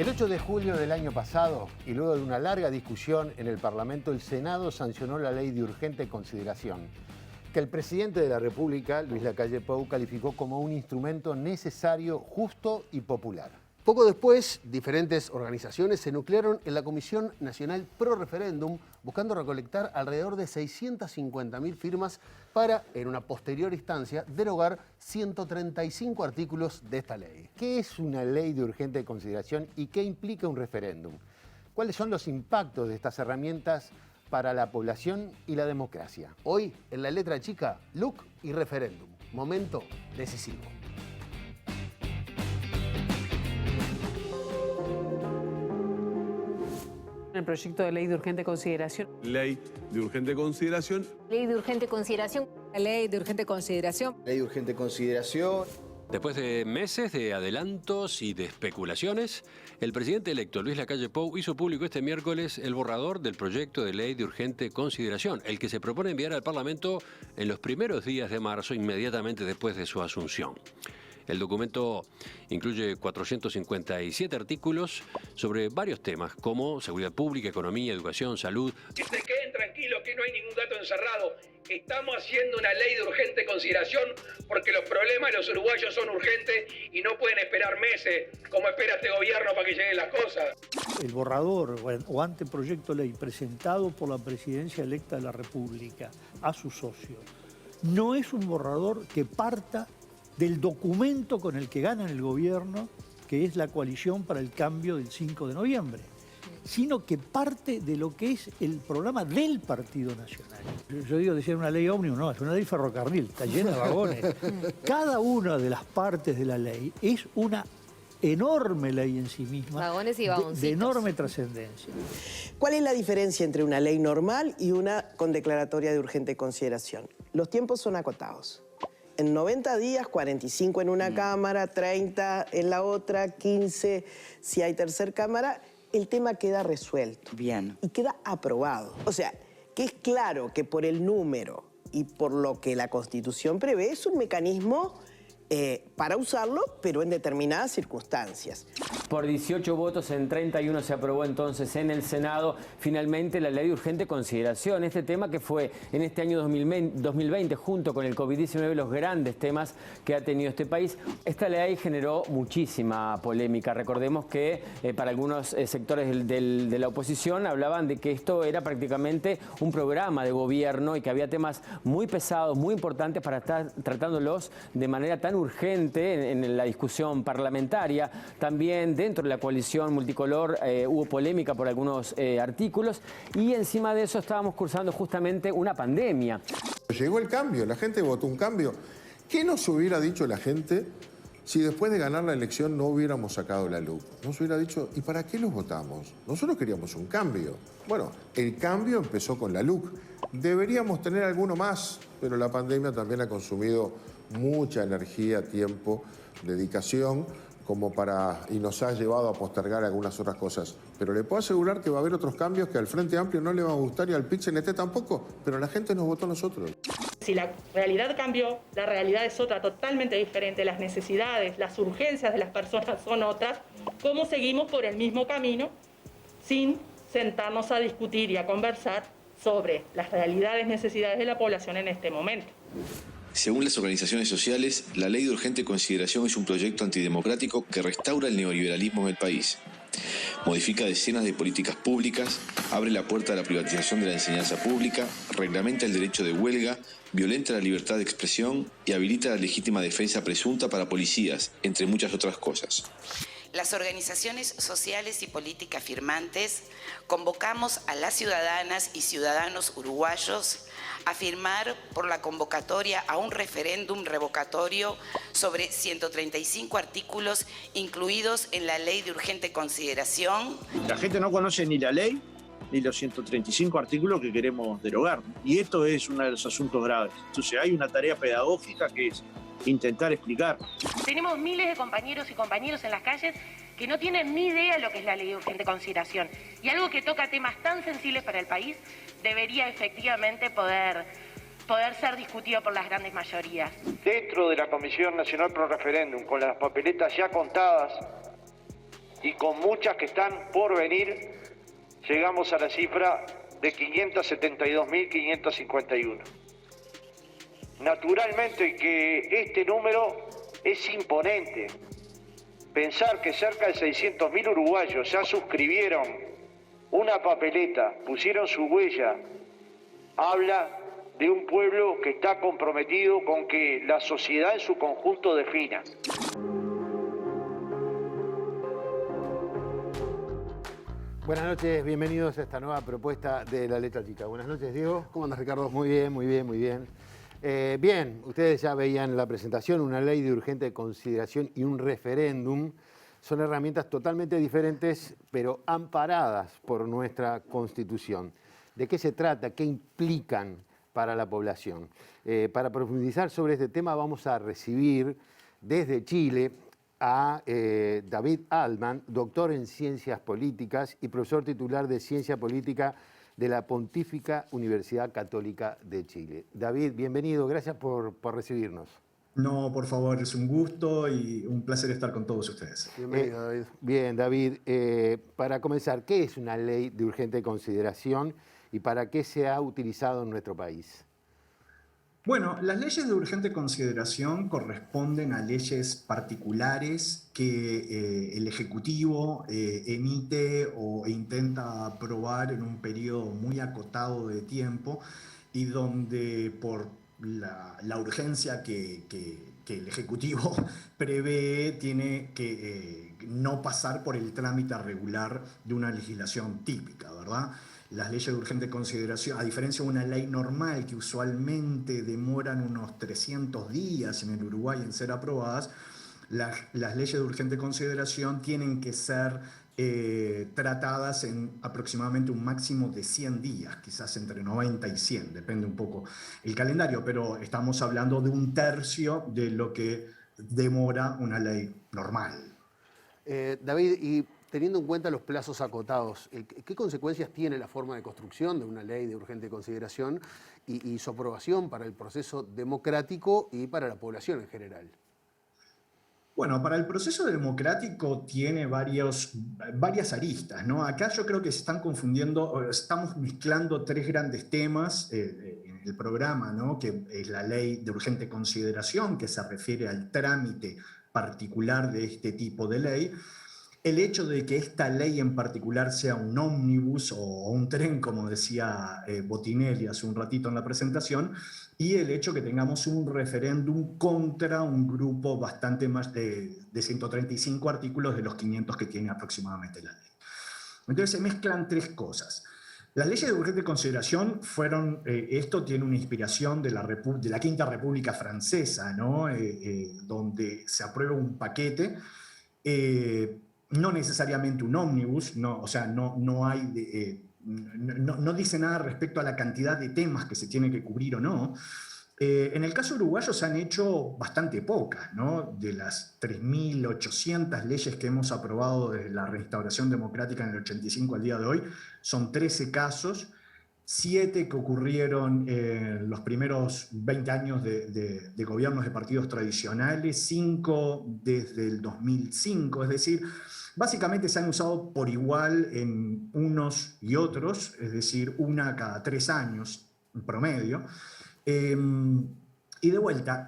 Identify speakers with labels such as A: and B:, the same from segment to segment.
A: El 8 de julio del año pasado, y luego de una larga discusión en el Parlamento, el Senado sancionó la ley de urgente consideración, que el presidente de la República, Luis Lacalle Pou, calificó como un instrumento necesario, justo y popular.
B: Poco después, diferentes organizaciones se nuclearon en la Comisión Nacional Pro Referéndum, buscando recolectar alrededor de 650.000 firmas para, en una posterior instancia, derogar 135 artículos de esta ley.
A: ¿Qué es una ley de urgente consideración y qué implica un referéndum? ¿Cuáles son los impactos de estas herramientas para la población y la democracia?
B: Hoy, en la letra chica, LUC y referéndum. Momento decisivo.
C: El proyecto de ley de urgente consideración.
D: Ley de urgente consideración.
E: Ley de urgente consideración.
F: La ley de urgente consideración.
G: Ley de urgente consideración.
H: Después de meses de adelantos y de especulaciones, el presidente electo Luis Lacalle Pou hizo público este miércoles el borrador del proyecto de ley de urgente consideración, el que se propone enviar al Parlamento en los primeros días de marzo, inmediatamente después de su asunción. El documento incluye 457 artículos sobre varios temas como seguridad pública, economía, educación, salud.
I: Que se queden tranquilos, que no hay ningún gato encerrado. Estamos haciendo una ley de urgente consideración porque los problemas de los uruguayos son urgentes y no pueden esperar meses como espera este gobierno para que lleguen las cosas.
J: El borrador o anteproyecto de ley presentado por la presidencia electa de la República a sus socios no es un borrador que parta del documento con el que ganan el gobierno, que es la coalición para el cambio del 5 de noviembre, sino que parte de lo que es el programa del Partido Nacional. Yo digo, decía una ley ómnibus, no, es una ley ferrocarril, está llena de vagones. Cada una de las partes de la ley es una enorme ley en sí misma,
E: Vagones y vagoncitos.
J: de enorme trascendencia.
K: ¿Cuál es la diferencia entre una ley normal y una con declaratoria de urgente consideración? Los tiempos son acotados. En 90 días, 45 en una cámara, 30 en la otra, 15 si hay tercer cámara, el tema queda resuelto.
F: Bien.
K: Y queda aprobado. O sea, que es claro que por el número y por lo que la Constitución prevé, es un mecanismo para usarlo, pero en determinadas circunstancias.
L: Por 18 votos en 31 se aprobó entonces en el Senado finalmente la ley de urgente consideración. Este tema que fue en este año 2020 junto con el COVID-19 los grandes temas que ha tenido este país. Esta ley generó muchísima polémica. Recordemos que para algunos sectores de la oposición hablaban de que esto era prácticamente un programa de gobierno y que había temas muy pesados, muy importantes para estar tratándolos de manera tan urgente en la discusión parlamentaria. También dentro de la coalición multicolor hubo polémica por algunos artículos y encima de eso estábamos cursando justamente una pandemia.
M: Llegó el cambio, la gente votó un cambio. ¿Qué nos hubiera dicho la gente si después de ganar la elección no hubiéramos sacado la LUC? Nos hubiera dicho, ¿y para qué los votamos? Nosotros queríamos un cambio. Bueno, el cambio empezó con la LUC. Deberíamos tener alguno más, pero la pandemia también ha consumido mucha energía, tiempo, dedicación, y nos ha llevado a postergar algunas otras cosas. Pero le puedo asegurar que va a haber otros cambios que al Frente Amplio no le van a gustar y al PIT-CNT tampoco, pero la gente nos votó a nosotros.
N: Si la realidad cambió, la realidad es otra, totalmente diferente. Las necesidades, las urgencias de las personas son otras. ¿Cómo seguimos por el mismo camino sin sentarnos a discutir y a conversar sobre las realidades, necesidades de la población en este momento?
O: Según las organizaciones sociales, la ley de urgente consideración es un proyecto antidemocrático que restaura el neoliberalismo en el país. Modifica decenas de políticas públicas, abre la puerta a la privatización de la enseñanza pública, reglamenta el derecho de huelga, violenta la libertad de expresión y habilita la legítima defensa presunta para policías, entre muchas otras cosas.
P: Las organizaciones sociales y políticas firmantes convocamos a las ciudadanas y ciudadanos uruguayos a firmar por la convocatoria a un referéndum revocatorio sobre 135 artículos incluidos en la ley de urgente consideración.
Q: La gente no conoce ni la ley ni los 135 artículos que queremos derogar. Y esto es uno de los asuntos graves. Entonces hay una tarea pedagógica que es intentar explicar.
N: Tenemos miles de compañeros y compañeras en las calles que no tienen ni idea de lo que es la ley de urgente consideración. Y algo que toca temas tan sensibles para el país debería efectivamente poder ser discutido por las grandes mayorías.
Q: Dentro de la Comisión Nacional Pro Referéndum, con las papeletas ya contadas, y con muchas que están por venir, llegamos a la cifra de 572.551. Naturalmente que este número es imponente. Pensar que cerca de 600.000 uruguayos ya suscribieron una papeleta, pusieron su huella, habla de un pueblo que está comprometido con que la sociedad en su conjunto defina.
A: Buenas noches, bienvenidos a esta nueva propuesta de La Letra Chica. Buenas noches, Diego.
B: ¿Cómo andas, Ricardo?
A: Muy bien, muy bien, muy bien. Bien, ustedes ya veían la presentación, una ley de urgente consideración y un referéndum. Son herramientas totalmente diferentes, pero amparadas por nuestra Constitución. ¿De qué se trata? ¿Qué implican para la población? Para profundizar sobre este tema vamos a recibir desde Chile a David Altman, doctor en Ciencias Políticas y profesor titular de Ciencia Política de la Pontífica Universidad Católica de Chile. David, bienvenido, gracias por recibirnos.
R: No, por favor, es un gusto y un placer estar con todos ustedes.
A: Bienvenido, David. Bien, David, para comenzar, ¿qué es una ley de urgente consideración y para qué se ha utilizado en nuestro país?
R: Bueno, las leyes de urgente consideración corresponden a leyes particulares que el Ejecutivo emite o intenta aprobar en un periodo muy acotado de tiempo y donde por la urgencia que el Ejecutivo prevé tiene que no pasar por el trámite regular de una legislación típica, ¿verdad? Las leyes de urgente consideración, a diferencia de una ley normal que usualmente demoran unos 300 días en el Uruguay en ser aprobadas, las leyes de urgente consideración tienen que ser tratadas en aproximadamente un máximo de 100 días, quizás entre 90 y 100, depende un poco el calendario, pero estamos hablando de un tercio de lo que demora una ley normal.
B: David, y teniendo en cuenta los plazos acotados, ¿qué consecuencias tiene la forma de construcción de una ley de urgente consideración y su aprobación para el proceso democrático y para la población en general?
R: Bueno, para el proceso democrático tiene varias aristas, ¿no? Acá yo creo que se están confundiendo, estamos mezclando tres grandes temas en el programa, ¿no? Que es la ley de urgente consideración, que se refiere al trámite particular de este tipo de ley. El hecho de que esta ley en particular sea un ómnibus o un tren, como decía Botinelli hace un ratito en la presentación, y el hecho que tengamos un referéndum contra un grupo bastante más de 135 artículos de los 500 que tiene aproximadamente la ley. Entonces se mezclan tres cosas. Las leyes de urgente consideración fueron, esto tiene una inspiración de la Quinta República Francesa, ¿no? Donde se aprueba un paquete, no necesariamente un ómnibus, no, o sea, no dice nada respecto a la cantidad de temas que se tiene que cubrir o no. En el caso uruguayo se han hecho bastante pocas, ¿no? De las 3.800 leyes que hemos aprobado desde la restauración democrática en el 85 al día de hoy, son 13 casos, 7 que ocurrieron en los primeros 20 años de gobiernos de partidos tradicionales, 5 desde el 2005, es decir, básicamente se han usado por igual en unos y otros, es decir, una cada 3 años en promedio. Y de vuelta,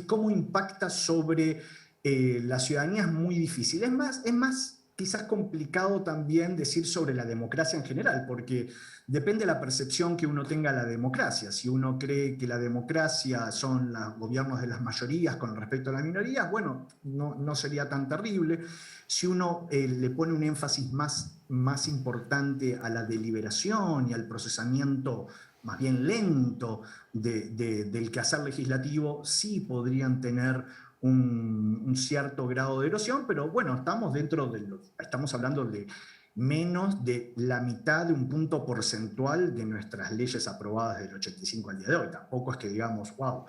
R: ¿cómo impacta sobre la ciudadanía? Es muy difícil. Es más quizás complicado también decir sobre la democracia en general, porque depende de la percepción que uno tenga de la democracia. Si uno cree que la democracia son los gobiernos de las mayorías con respecto a las minorías, bueno, no sería tan terrible. Si uno le pone un énfasis más importante a la deliberación y al procesamiento más bien lento del quehacer legislativo, sí podrían tener un cierto grado de erosión, pero bueno, estamos hablando de menos de la mitad de un punto porcentual de nuestras leyes aprobadas del 85 al día de hoy. Tampoco es que digamos, wow.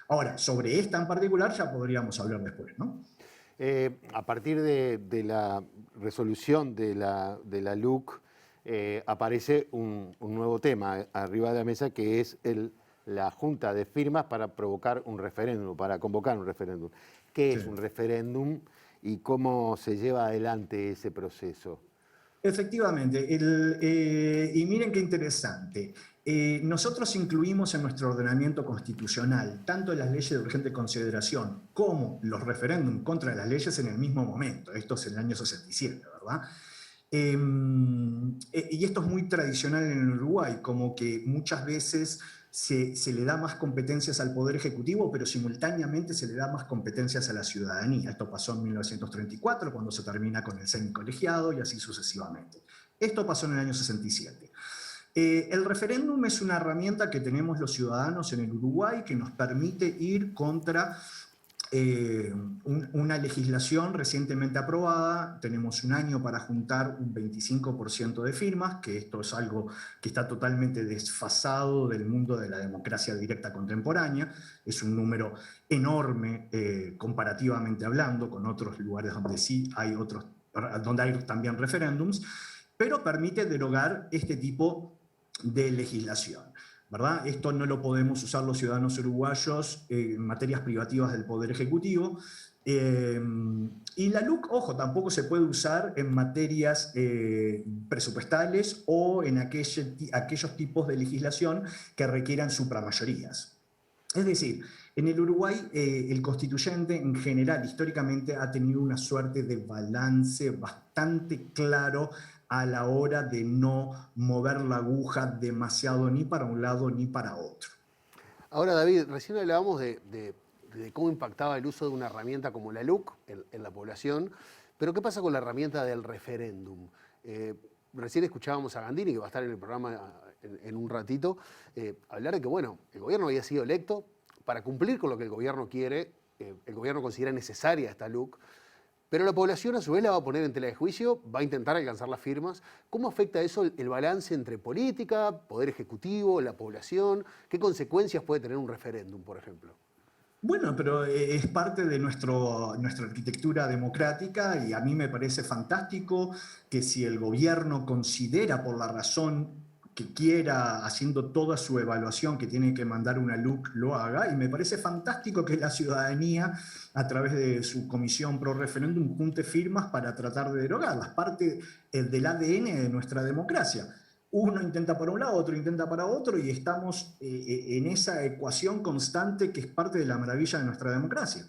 R: Ahora, sobre esta en particular ya podríamos hablar después, ¿no?
A: A partir de la resolución de la LUC, aparece un nuevo tema arriba de la mesa, que es la junta de firmas para provocar un referéndum, para convocar un referéndum. ¿Qué es un referéndum y cómo se lleva adelante ese proceso.
R: Efectivamente, y miren qué interesante. Nosotros incluimos en nuestro ordenamiento constitucional tanto las leyes de urgente consideración como los referéndums contra las leyes en el mismo momento. Esto es en el año 67, ¿verdad? Y esto es muy tradicional en el Uruguay, como que muchas veces se le da más competencias al Poder Ejecutivo, pero simultáneamente se le da más competencias a la ciudadanía. Esto pasó en 1934, cuando se termina con el semicolegiado, y así sucesivamente. Esto pasó en el año 67. El referéndum es una herramienta que tenemos los ciudadanos en el Uruguay que nos permite ir contra una legislación recientemente aprobada. Tenemos un año para juntar un 25% de firmas, que esto es algo que está totalmente desfasado del mundo de la democracia directa contemporánea. Es un número enorme comparativamente hablando con otros lugares donde sí hay donde hay también referéndums, pero permite derogar este tipo de legislación, ¿verdad? Esto no lo podemos usar los ciudadanos uruguayos en materias privativas del Poder Ejecutivo. Y la LUC, ojo, tampoco se puede usar en materias presupuestales o en aquellos tipos de legislación que requieran supramayorías. Es decir, en el Uruguay el constituyente en general, históricamente, ha tenido una suerte de balance bastante claro a la hora de no mover la aguja demasiado ni para un lado ni para otro.
B: Ahora, David, recién hablábamos de cómo impactaba el uso de una herramienta como la LUC en la población, pero ¿qué pasa con la herramienta del referéndum? Recién escuchábamos a Gandini, que va a estar en el programa en un ratito, hablar de que, bueno, el gobierno había sido electo para cumplir con lo que el gobierno quiere, el gobierno considera necesaria esta LUC, pero la población a su vez la va a poner en tela de juicio, va a intentar alcanzar las firmas. ¿Cómo afecta eso el balance entre política, poder ejecutivo, la población? ¿Qué consecuencias puede tener un referéndum, por ejemplo?
R: Bueno, pero es parte de nuestra arquitectura democrática y a mí me parece fantástico que si el gobierno considera por la razón que quiera, haciendo toda su evaluación, que tiene que mandar una LUC, lo haga. Y me parece fantástico que la ciudadanía, a través de su comisión pro referéndum, junte firmas para tratar de derogarlas. Parte del ADN de nuestra democracia. Uno intenta para un lado, otro intenta para otro, y estamos en esa ecuación constante que es parte de la maravilla de nuestra democracia.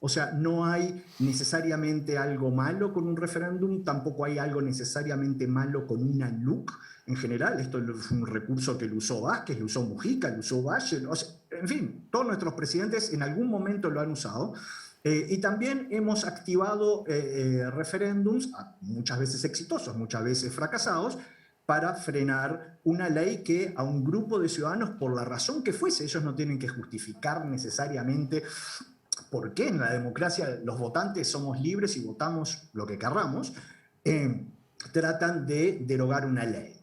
R: O sea, no hay necesariamente algo malo con un referéndum, tampoco hay algo necesariamente malo con una LUC en general. Esto es un recurso que lo usó Vázquez, lo usó Mujica, lo usó Valle, o sea, en fin, todos nuestros presidentes en algún momento lo han usado. Y también hemos activado referéndums, muchas veces exitosos, muchas veces fracasados, para frenar una ley que a un grupo de ciudadanos, por la razón que fuese, ellos no tienen que justificar necesariamente por qué en la democracia los votantes somos libres y votamos lo que querramos, tratan de derogar una ley.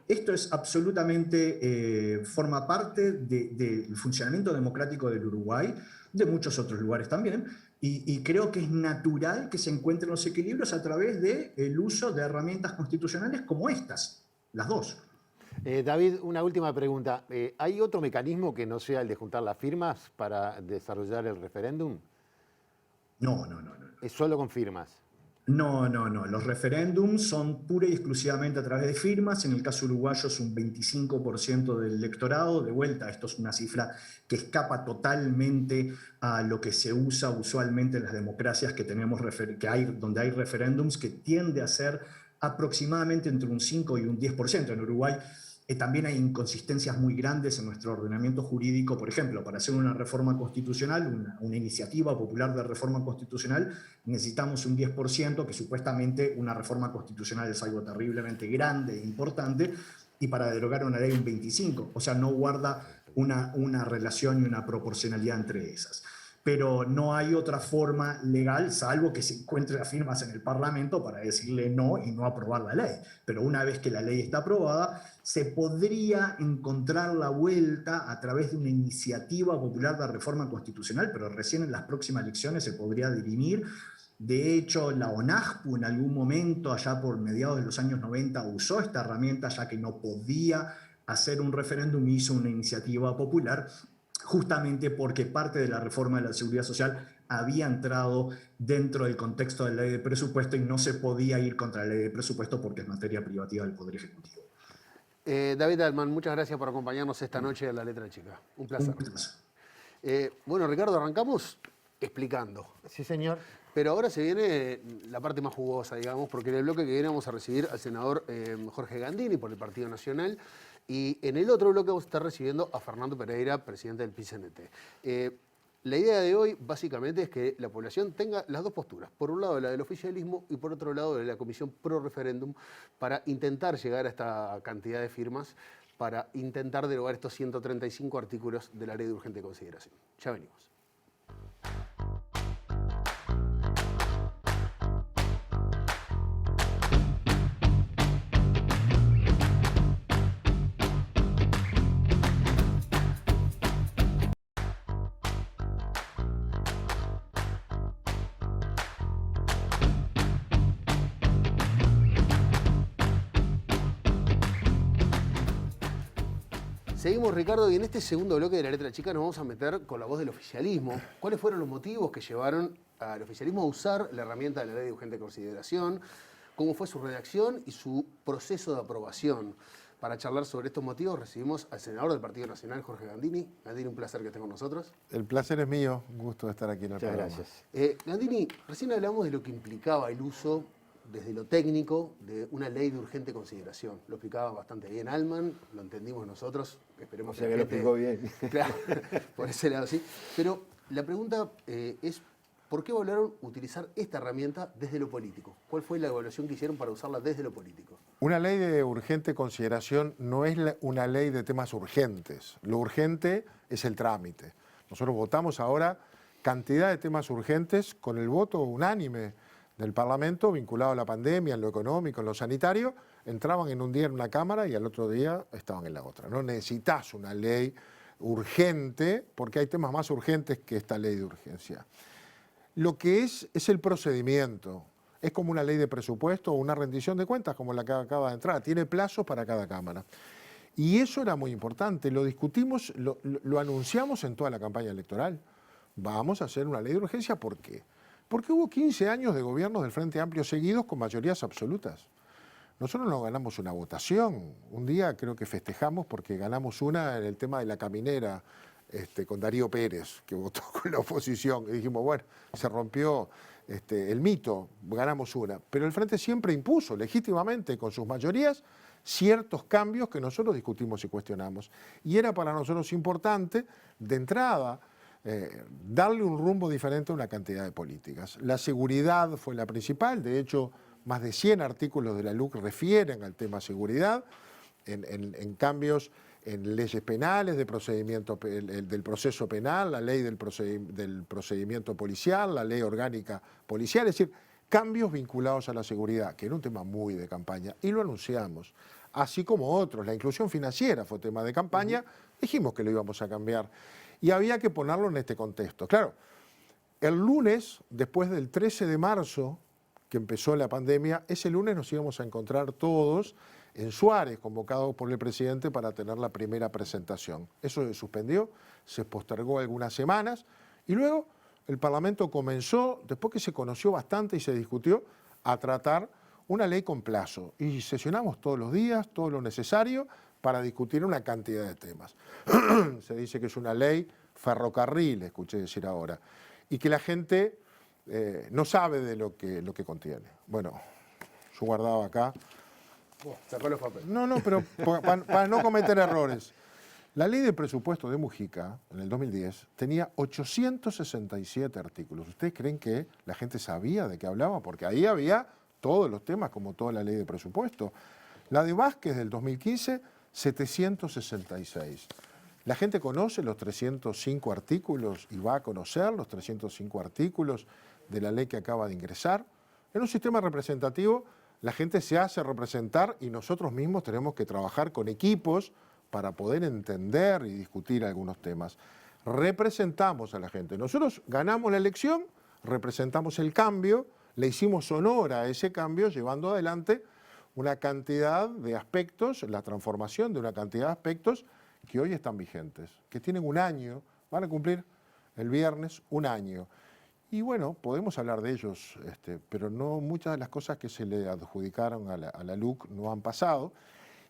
R: Esto es absolutamente, forma parte del funcionamiento democrático del Uruguay, de muchos otros lugares también, y creo que es natural que se encuentren los equilibrios a través del uso de herramientas constitucionales como estas, las dos.
A: David, una última pregunta. ¿Hay otro mecanismo que no sea el de juntar las firmas para desarrollar el referéndum?
R: No.
A: ¿Es solo con firmas?
R: No. Los referéndums son pura y exclusivamente a través de firmas. En el caso uruguayo es un 25% del electorado. De vuelta, esto es una cifra que escapa totalmente a lo que se usa usualmente en las democracias que tenemos, donde hay referéndums, que tiende a ser aproximadamente entre un 5 y un 10%. En Uruguay también hay inconsistencias muy grandes en nuestro ordenamiento jurídico. Por ejemplo, para hacer una reforma constitucional, una iniciativa popular de reforma constitucional, necesitamos un 10%, que supuestamente una reforma constitucional es algo terriblemente grande e importante, y para derogar una ley un 25%. O sea, no guarda una relación y una proporcionalidad entre esas. Pero no hay otra forma legal, salvo que se encuentre las firmas en el Parlamento para decirle no y no aprobar la ley. Pero una vez que la ley está aprobada, se podría encontrar la vuelta a través de una iniciativa popular de reforma constitucional, pero recién en las próximas elecciones se podría dirimir. De hecho, la ONAJPU en algún momento, allá por mediados de los años 90, usó esta herramienta, ya que no podía hacer un referéndum, hizo una iniciativa popular, justamente porque parte de la reforma de la Seguridad Social había entrado dentro del contexto de la ley de presupuesto y no se podía ir contra la ley de presupuesto porque es materia privativa del Poder Ejecutivo.
B: David Altman, muchas gracias por acompañarnos esta noche en La Letra Chica. Un placer. Bueno, Ricardo, arrancamos explicando.
A: Sí, señor.
B: Pero ahora se viene la parte más jugosa, digamos, porque en el bloque que viene vamos a recibir al senador Jorge Gandini por el Partido Nacional y en el otro bloque vamos a estar recibiendo a Fernando Pereira, presidente del PIT-CNT. La idea de hoy básicamente es que la población tenga las dos posturas. Por un lado la del oficialismo y por otro lado de la Comisión Pro Referéndum para intentar llegar a esta cantidad de firmas para intentar derogar estos 135 artículos de la Ley de Urgente Consideración. Ya venimos. Seguimos, Ricardo, y en este segundo bloque de La Letra Chica nos vamos a meter con la voz del oficialismo. ¿Cuáles fueron los motivos que llevaron al oficialismo a usar la herramienta de la Ley de Urgente Consideración? ¿Cómo fue su redacción y su proceso de aprobación? Para charlar sobre estos motivos recibimos al senador del Partido Nacional, Jorge Gandini. Gandini, un placer que esté con nosotros.
M: El placer es mío, un gusto de estar aquí en el programa.
A: Muchas gracias.
B: Gandini, recién hablamos de lo que implicaba el uso desde lo técnico de una ley de urgente consideración. Lo explicaba bastante bien Altman, lo entendimos nosotros, esperemos
A: que lo explicó bien.
B: Claro, por ese lado sí. Pero la pregunta es, ¿por qué valoraron utilizar esta herramienta desde lo político? ¿Cuál fue la evaluación que hicieron para usarla desde lo político?
M: Una ley de urgente consideración no es una ley de temas urgentes. Lo urgente es el trámite. Nosotros votamos ahora cantidad de temas urgentes con el voto unánime del Parlamento vinculado a la pandemia, en lo económico, en lo sanitario, entraban en un día en una Cámara y al otro día estaban en la otra. No necesitas una ley urgente porque hay temas más urgentes que esta ley de urgencia. Lo que es el procedimiento. Es como una ley de presupuesto o una rendición de cuentas como la que acaba de entrar. Tiene plazos para cada Cámara. Y eso era muy importante. Lo discutimos, lo anunciamos en toda la campaña electoral. Vamos a hacer una ley de urgencia. ¿Por qué? Porque hubo 15 años de gobiernos del Frente Amplio seguidos con mayorías absolutas. Nosotros no ganamos una votación. Un día creo que festejamos porque ganamos una en el tema de la caminera con Darío Pérez, que votó con la oposición. Y dijimos, bueno, se rompió el mito, ganamos una. Pero el Frente siempre impuso legítimamente con sus mayorías ciertos cambios que nosotros discutimos y cuestionamos. Y era para nosotros importante, de entrada, darle un rumbo diferente a una cantidad de políticas. La seguridad fue la principal, de hecho más de 100 artículos de la LUC refieren al tema seguridad, en cambios en leyes penales, de procedimiento, del proceso penal, la ley del procedimiento policial, la ley orgánica policial, es decir, cambios vinculados a la seguridad, que era un tema muy de campaña, y lo anunciamos, así como otros. La inclusión financiera fue tema de campaña, dijimos que lo íbamos a cambiar. Y había que ponerlo en este contexto. Claro, el lunes, después del 13 de marzo, que empezó la pandemia, ese lunes nos íbamos a encontrar todos en Suárez, convocados por el presidente para tener la primera presentación. Eso se suspendió, se postergó algunas semanas y luego el Parlamento comenzó, después que se conoció bastante y se discutió, a tratar una ley con plazo. Y sesionamos todos los días, todo lo necesario, para discutir una cantidad de temas. Se dice que es una ley ferrocarril, escuché decir ahora, y que la gente no sabe de lo que contiene. Bueno, yo guardaba acá.
B: Sacó los papeles.
M: No, pero para no cometer errores. La ley de presupuesto de Mujica, en el 2010, tenía 867 artículos. ¿Ustedes creen que la gente sabía de qué hablaba? Porque ahí había todos los temas, como toda la ley de presupuesto. La de Vázquez del 2015, 766. La gente conoce los 305 artículos y va a conocer los 305 artículos de la ley que acaba de ingresar. En un sistema representativo, la gente se hace representar y nosotros mismos tenemos que trabajar con equipos para poder entender y discutir algunos temas. Representamos a la gente. Nosotros ganamos la elección, representamos el cambio, le hicimos honor a ese cambio llevando adelante una cantidad de aspectos, la transformación de una cantidad de aspectos que hoy están vigentes, que tienen un año, van a cumplir el viernes un año. Y bueno, podemos hablar de ellos, pero no muchas de las cosas que se le adjudicaron a la LUC no han pasado.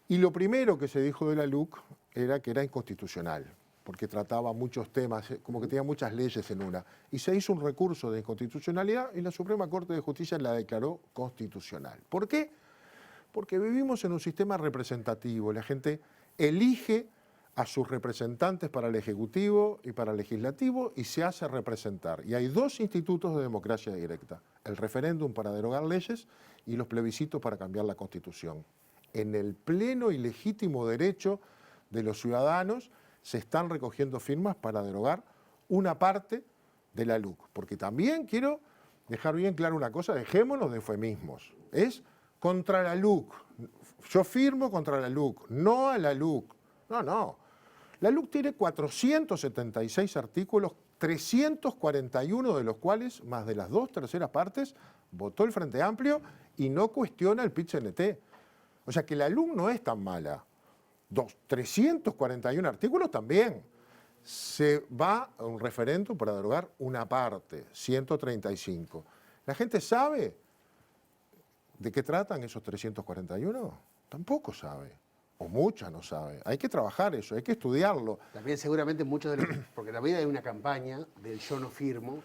M: Y lo primero que se dijo de la LUC era que era inconstitucional, porque trataba muchos temas, como que tenía muchas leyes en una. Y se hizo un recurso de inconstitucionalidad y la Suprema Corte de Justicia la declaró constitucional. ¿Por qué? Porque vivimos en un sistema representativo. La gente elige a sus representantes para el Ejecutivo y para el Legislativo y se hace representar. Y hay dos institutos de democracia directa, el referéndum para derogar leyes y los plebiscitos para cambiar la Constitución. En el pleno y legítimo derecho de los ciudadanos se están recogiendo firmas para derogar una parte de la LUC. Porque también quiero dejar bien claro una cosa, dejémonos de eufemismos. Es contra la LUC. Yo firmo contra la LUC, no a la LUC. No. La LUC tiene 476 artículos, 341 de los cuales, más de las 2/3 partes, votó el Frente Amplio y no cuestiona el PIT-CNT. O sea que la LUC no es tan mala. 341 artículos también. Se va a un referéndum para derogar una parte, 135. ¿La gente sabe de qué tratan esos 341? Tampoco sabe. O mucha no sabe. Hay que trabajar eso, hay que estudiarlo.
B: También seguramente muchos de los... Porque también hay una campaña del yo no firmo.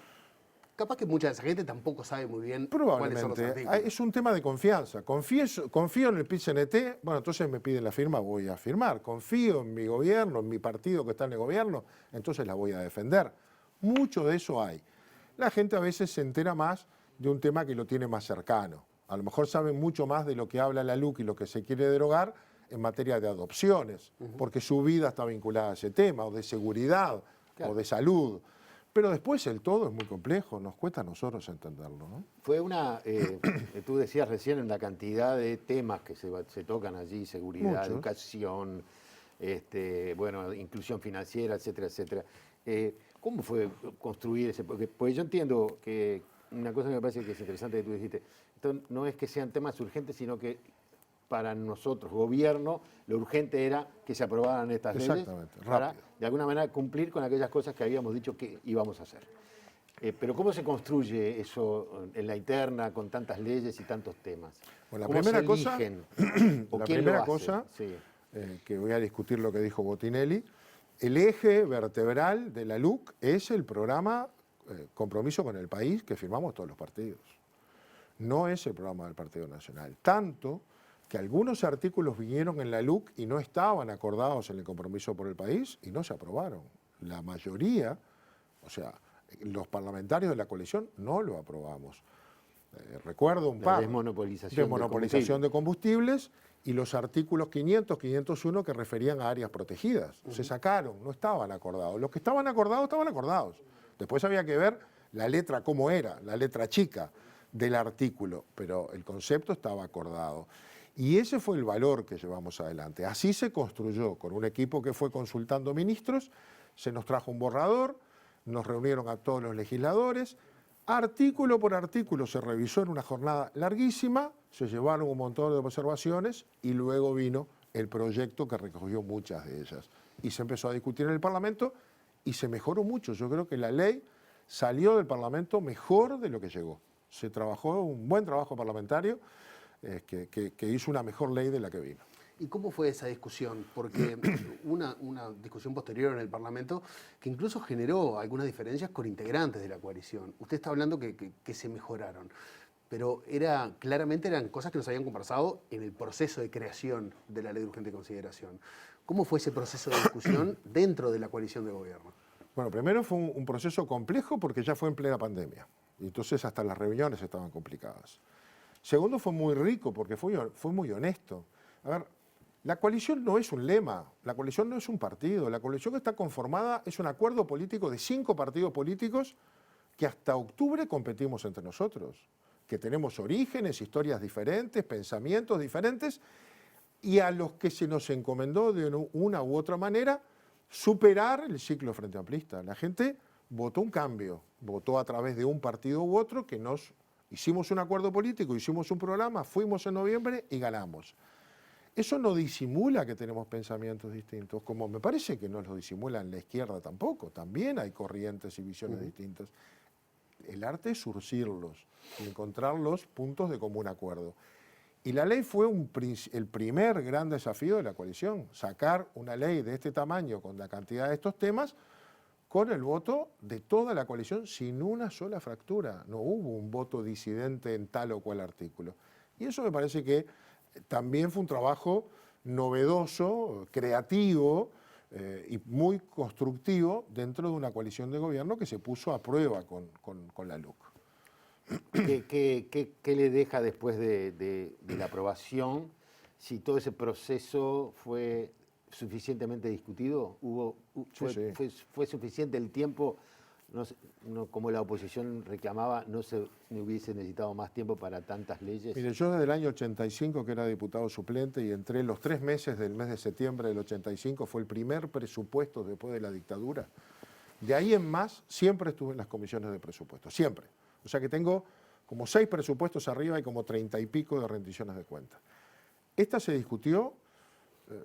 B: Capaz que mucha de esa gente tampoco sabe muy bien cuáles son los artículos.
M: Es un tema de confianza. Confío en el PIT-CNT, bueno, entonces me piden la firma, voy a firmar. Confío en mi gobierno, en mi partido que está en el gobierno, entonces la voy a defender. Mucho de eso hay. La gente a veces se entera más de un tema que lo tiene más cercano. A lo mejor saben mucho más de lo que habla la LUC y lo que se quiere derogar en materia de adopciones, porque su vida está vinculada a ese tema, o de seguridad, o de salud. Pero después el todo es muy complejo, nos cuesta a nosotros entenderlo, ¿no?
A: Fue tú decías recién en la cantidad de temas que se tocan allí, seguridad,
M: Mucho.
A: educación, inclusión financiera, etcétera, etcétera. ¿Cómo fue construir ese? Porque yo entiendo que una cosa que me parece que es interesante que tú dijiste, esto no es que sean temas urgentes, sino que para nosotros, gobierno, lo urgente era que se aprobaran estas leyes para, de alguna manera, cumplir con aquellas cosas que habíamos dicho que íbamos a hacer. Pero ¿cómo se construye eso en la interna con tantas leyes y tantos temas?
M: Bueno,
A: ¿Cómo se eligen? ¿O quién lo hace?
M: Que voy a discutir lo que dijo Botinelli, el eje vertebral de la LUC es el programa Compromiso con el País que firmamos todos los partidos. No es el programa del Partido Nacional. Tanto que algunos artículos vinieron en la LUC y no estaban acordados en el Compromiso por el País y no se aprobaron. La mayoría, o sea, los parlamentarios de la coalición no lo aprobamos. Recuerdo un par. Desmonopolización de combustibles y los artículos 500, 501 que referían a áreas protegidas. Se sacaron, no estaban acordados. Los que estaban acordados, estaban acordados. Después había que ver la letra cómo era, la letra chica del artículo, pero el concepto estaba acordado. Y ese fue el valor que llevamos adelante. Así se construyó, con un equipo que fue consultando ministros, se nos trajo un borrador, nos reunieron a todos los legisladores, artículo por artículo se revisó en una jornada larguísima, se llevaron un montón de observaciones y luego vino el proyecto que recogió muchas de ellas. Y se empezó a discutir en el Parlamento y se mejoró mucho. Yo creo que la ley salió del Parlamento mejor de lo que llegó. Se trabajó un buen trabajo parlamentario, que hizo una mejor ley de la que vino.
B: ¿Y cómo fue esa discusión? Porque una discusión posterior en el Parlamento que incluso generó algunas diferencias con integrantes de la coalición. Usted está hablando que se mejoraron, pero claramente eran cosas que nos habían conversado en el proceso de creación de la Ley de Urgente Consideración. ¿Cómo fue ese proceso de discusión dentro de la coalición de gobierno?
M: Bueno, primero fue un proceso complejo porque ya fue en plena pandemia. Y entonces hasta las reuniones estaban complicadas. Segundo, fue muy rico porque fue muy honesto. A ver, la coalición no es un lema, la coalición no es un partido, la coalición que está conformada es un acuerdo político de 5 partidos políticos que hasta octubre competimos entre nosotros, que tenemos orígenes, historias diferentes, pensamientos diferentes, y a los que se nos encomendó de una u otra manera superar el ciclo frente amplista. La gente votó un cambio, votó a través de un partido u otro que nos... Hicimos un acuerdo político, hicimos un programa, fuimos en noviembre y ganamos. Eso no disimula que tenemos pensamientos distintos, como me parece que no lo disimula en la izquierda tampoco. También hay corrientes y visiones distintas. el arte es surcirlos y encontrar los puntos de común acuerdo. Y la ley fue el primer gran desafío de la coalición, sacar una ley de este tamaño con la cantidad de estos temas con el voto de toda la coalición sin una sola fractura. No hubo un voto disidente en tal o cual artículo. Y eso me parece que también fue un trabajo novedoso, creativo y muy constructivo dentro de una coalición de gobierno que se puso a prueba con la LUC.
A: ¿Qué le deja después de la aprobación? Si todo ese proceso fue suficientemente discutido, fue suficiente el tiempo, como la oposición reclamaba, no hubiese necesitado más tiempo para tantas leyes.
M: Mire, yo desde el año 85, que era diputado suplente, y entré los 3 meses del mes de septiembre del 85, fue el primer presupuesto después de la dictadura. De ahí en más, siempre estuve en las comisiones de presupuesto, siempre. O sea que tengo como 6 presupuestos arriba y como 30 y pico de rendiciones de cuentas. Esta se discutió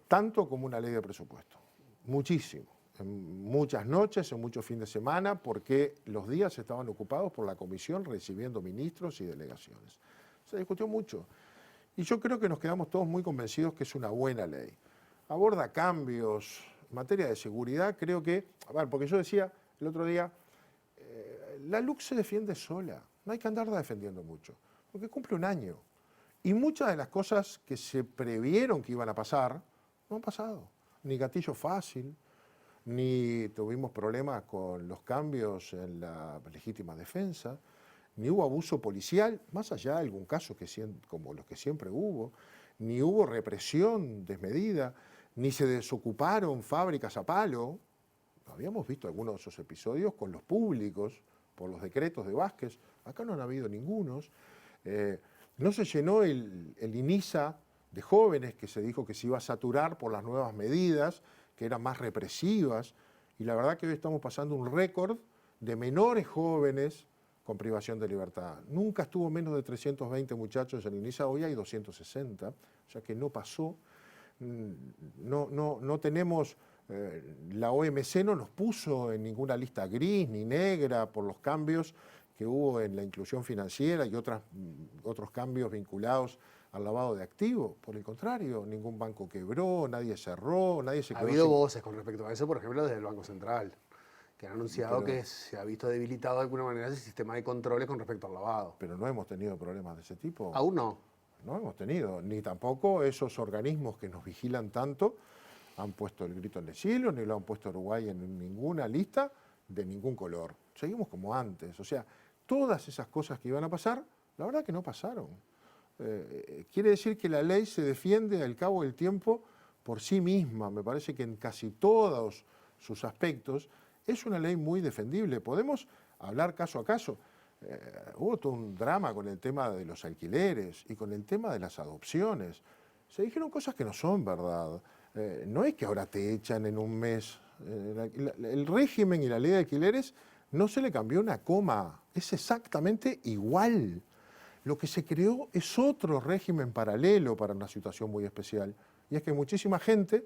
M: tanto como una ley de presupuesto, muchísimo, en muchas noches, en muchos fines de semana, porque los días estaban ocupados por la comisión recibiendo ministros y delegaciones. Se discutió mucho y yo creo que nos quedamos todos muy convencidos que es una buena ley. Aborda cambios en materia de seguridad, creo que, porque yo decía el otro día, la LUC se defiende sola, no hay que andarla defendiendo mucho, porque cumple un año. Y muchas de las cosas que se previeron que iban a pasar, no han pasado. Ni gatillo fácil, ni tuvimos problemas con los cambios en la legítima defensa, ni hubo abuso policial, más allá de algún caso como los que siempre hubo, ni hubo represión desmedida, ni se desocuparon fábricas a palo. Habíamos visto algunos de esos episodios con los públicos, por los decretos de Vázquez, acá no han habido ningunos. No se llenó el INISA de jóvenes, que se dijo que se iba a saturar por las nuevas medidas, que eran más represivas, y la verdad que hoy estamos pasando un récord de menores jóvenes con privación de libertad. Nunca estuvo menos de 320 muchachos en el INISA, hoy hay 260, o sea que no pasó. No tenemos, la OMC no nos puso en ninguna lista gris ni negra por los cambios que hubo en la inclusión financiera y otros cambios vinculados al lavado de activos. Por el contrario, ningún banco quebró, nadie cerró, nadie se quedó.
B: Ha habido voces con respecto a eso, por ejemplo, desde el Banco Central, que han anunciado que se ha visto debilitado de alguna manera ese sistema de controles con respecto al lavado.
M: Pero no hemos tenido problemas de ese tipo.
B: Aún no.
M: No hemos tenido, ni tampoco esos organismos que nos vigilan tanto han puesto el grito en el cielo, ni lo han puesto Uruguay en ninguna lista de ningún color. Seguimos como antes. O sea, todas esas cosas que iban a pasar, la verdad que no pasaron. Quiere decir que la ley se defiende al cabo del tiempo por sí misma. Me parece que en casi todos sus aspectos es una ley muy defendible. Podemos hablar caso a caso. Hubo todo un drama con el tema de los alquileres y con el tema de las adopciones. Se dijeron cosas que no son verdad. No es que ahora te echan en un mes. El régimen y la ley de alquileres no se le cambió una coma. Es exactamente igual. Lo que se creó es otro régimen paralelo para una situación muy especial. Y es que hay muchísima gente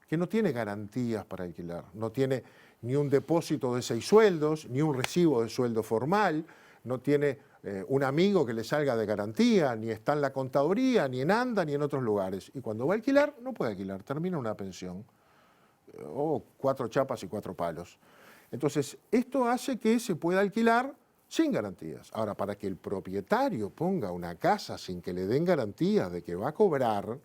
M: que no tiene garantías para alquilar. No tiene ni un depósito de 6 sueldos, ni un recibo de sueldo formal, no tiene un amigo que le salga de garantía, ni está en la contaduría, ni en ANDA, ni en otros lugares. Y cuando va a alquilar, no puede alquilar, termina una pensión. O 4 chapas y 4 palos. Entonces, esto hace que se pueda alquilar sin garantías. Ahora, para que el propietario ponga una casa sin que le den garantías de que va a cobrar,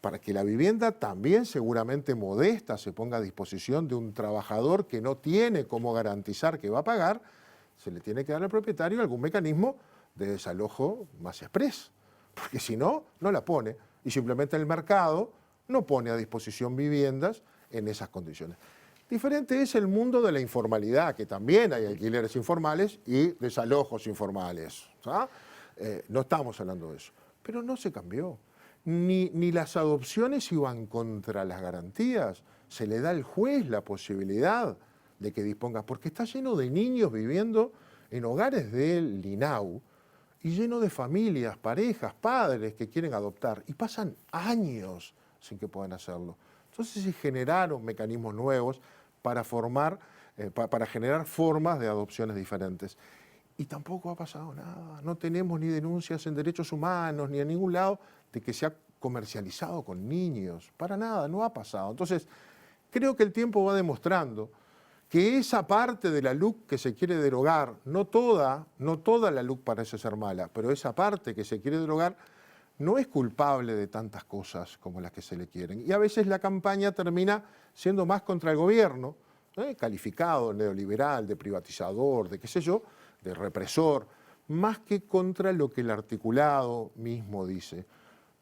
M: para que la vivienda también seguramente modesta se ponga a disposición de un trabajador que no tiene cómo garantizar que va a pagar, se le tiene que dar al propietario algún mecanismo de desalojo más exprés, porque si no, no la pone. Y simplemente el mercado no pone a disposición viviendas en esas condiciones. Diferente es el mundo de la informalidad, que también hay alquileres informales y desalojos informales. No estamos hablando de eso. Pero no se cambió. Ni las adopciones iban contra las garantías. Se le da al juez la posibilidad de que disponga, porque está lleno de niños viviendo en hogares del INAU y lleno de familias, parejas, padres que quieren adoptar y pasan años sin que puedan hacerlo. Entonces se generaron mecanismos nuevos para generar formas de adopciones diferentes. Y tampoco ha pasado nada. No tenemos ni denuncias en derechos humanos, ni en ningún lado de que se ha comercializado con niños. Para nada, no ha pasado. Entonces, creo que el tiempo va demostrando que esa parte de la LUC que se quiere derogar, no toda la LUC parece ser mala, pero esa parte que se quiere derogar no es culpable de tantas cosas como las que se le quieren. Y a veces la campaña termina siendo más contra el gobierno, calificado de neoliberal, de privatizador, de qué sé yo, de represor, más que contra lo que el articulado mismo dice.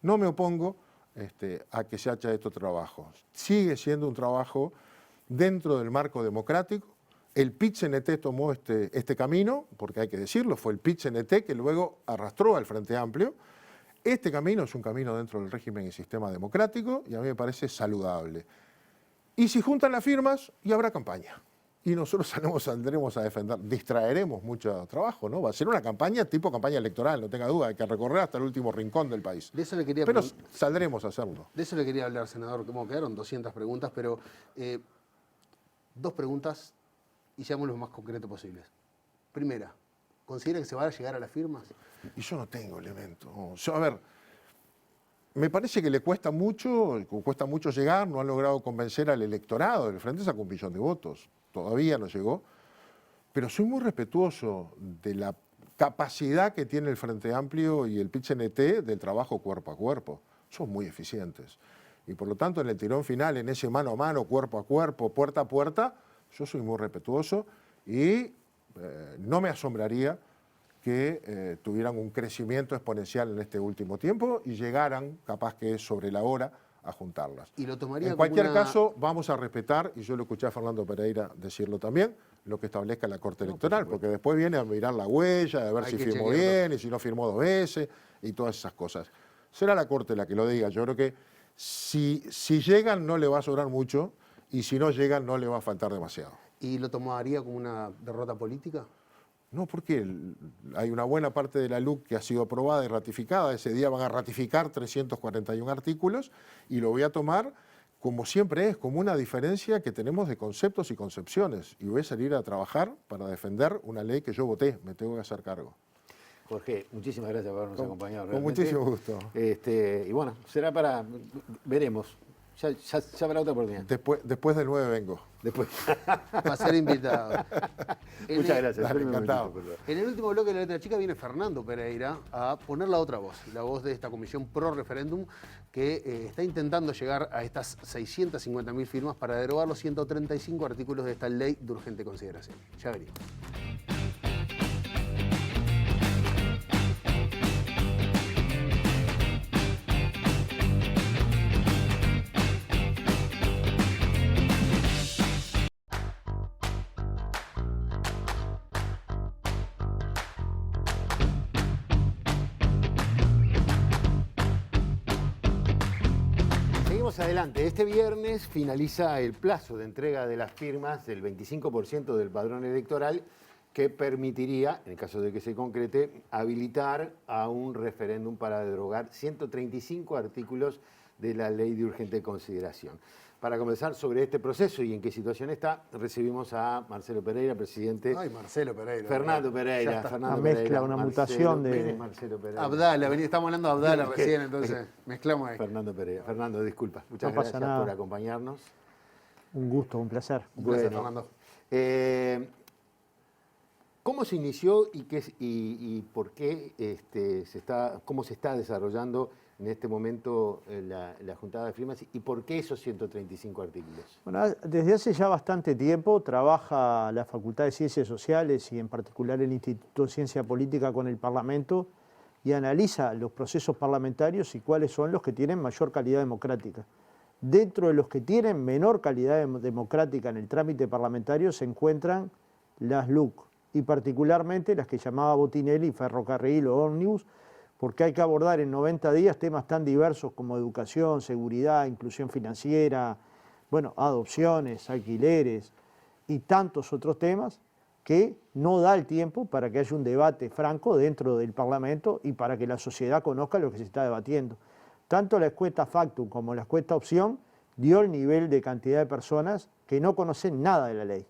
M: No me opongo a que se haga este trabajo. Sigue siendo un trabajo dentro del marco democrático. El PIT-CNT tomó este camino, porque hay que decirlo, fue el PIT-CNT que luego arrastró al Frente Amplio. Este camino es un camino dentro del régimen y sistema democrático y a mí me parece saludable. Y si juntan las firmas, y habrá campaña. Y nosotros saldremos a defender, distraeremos mucho trabajo, ¿no? Va a ser una campaña tipo campaña electoral, no tenga duda, hay que recorrer hasta el último rincón del país.
B: De eso le quería
M: pero saldremos a hacerlo.
B: De eso le quería hablar, senador, como quedaron 200 preguntas, pero 2 preguntas y seamos lo más concretos posibles. Primera, ¿considera que se va a llegar a las firmas?
M: Y yo no tengo elementos. A ver, me parece que le cuesta mucho llegar, no han logrado convencer al electorado del Frente, sacó 1 millón de votos. Todavía no llegó, pero soy muy respetuoso de la capacidad que tiene el Frente Amplio y el PIT-CNT del trabajo cuerpo a cuerpo. Son muy eficientes. Y por lo tanto, en el tirón final, en ese mano a mano, cuerpo a cuerpo, puerta a puerta, yo soy muy respetuoso y no me asombraría que tuvieran un crecimiento exponencial en este último tiempo y llegaran, capaz que es sobre la hora, a juntarlas.
B: ¿Y lo tomaría
M: en cualquier caso, vamos a respetar, y yo lo escuché a Fernando Pereira decirlo también, lo que establezca la Corte Electoral, porque después viene a mirar la huella, a ver si firmó bien y si no firmó 2 veces, y todas esas cosas. Será la Corte la que lo diga. Yo creo que si llegan no le va a sobrar mucho, y si no llegan no le va a faltar demasiado.
B: ¿Y lo tomaría como una derrota política?
M: No, porque hay una buena parte de la LUC que ha sido aprobada y ratificada. Ese día van a ratificar 341 artículos y lo voy a tomar como siempre es, como una diferencia que tenemos de conceptos y concepciones. Y voy a salir a trabajar para defender una ley que yo voté. Me tengo que hacer cargo.
A: Jorge, muchísimas gracias por habernos acompañado.
M: Con muchísimo gusto.
A: Y bueno, será para... Veremos. Ya habrá otra oportunidad.
M: Después del 9 vengo.
A: Después.
B: Va a ser invitado.
A: Muchas gracias.
M: Dale, encantado.
B: En el último bloque de La Letra Chica viene Fernando Pereira a poner la otra voz, la voz de esta comisión pro referéndum que está intentando llegar a estas 650.000 firmas para derogar los 135 artículos de esta ley de urgente consideración. Ya venimos.
A: Adelante. Este viernes finaliza el plazo de entrega de las firmas del 25% del padrón electoral que permitiría, en el caso de que se concrete, habilitar a un referéndum para derogar 135 artículos de la ley de urgente consideración. Para conversar sobre este proceso y en qué situación está, recibimos a Marcelo Pereira, presidente.
B: Ay, Marcelo Pereira.
A: Fernando Pereira.
J: Una mezcla, una mutación de...
A: Marcelo Pereira.
B: Abdala, estamos hablando de Abdala recién, entonces mezclamos ahí.
A: Fernando Pereira. Fernando, disculpa. Muchas
J: No pasa
A: gracias
J: nada.
A: por acompañarnos.
J: Un gusto, un placer.
B: Un placer, Fernando.
A: ¿Cómo se inició y por qué cómo se está desarrollando en este momento la juntada de firmas y por qué esos 135 artículos?
J: Bueno, desde hace ya bastante tiempo trabaja la Facultad de Ciencias Sociales y en particular el Instituto de Ciencia Política con el Parlamento y analiza los procesos parlamentarios y cuáles son los que tienen mayor calidad democrática. Dentro de los que tienen menor calidad democrática en el trámite parlamentario se encuentran las LUC y particularmente las que llamaba Botinelli, ferrocarril o ómnibus, porque hay que abordar en 90 días temas tan diversos como educación, seguridad, inclusión financiera, bueno, adopciones, alquileres y tantos otros temas que no da el tiempo para que haya un debate franco dentro del Parlamento y para que la sociedad conozca lo que se está debatiendo. Tanto la encuesta Factum como la encuesta Opción dio el nivel de cantidad de personas que no conocen nada de la ley.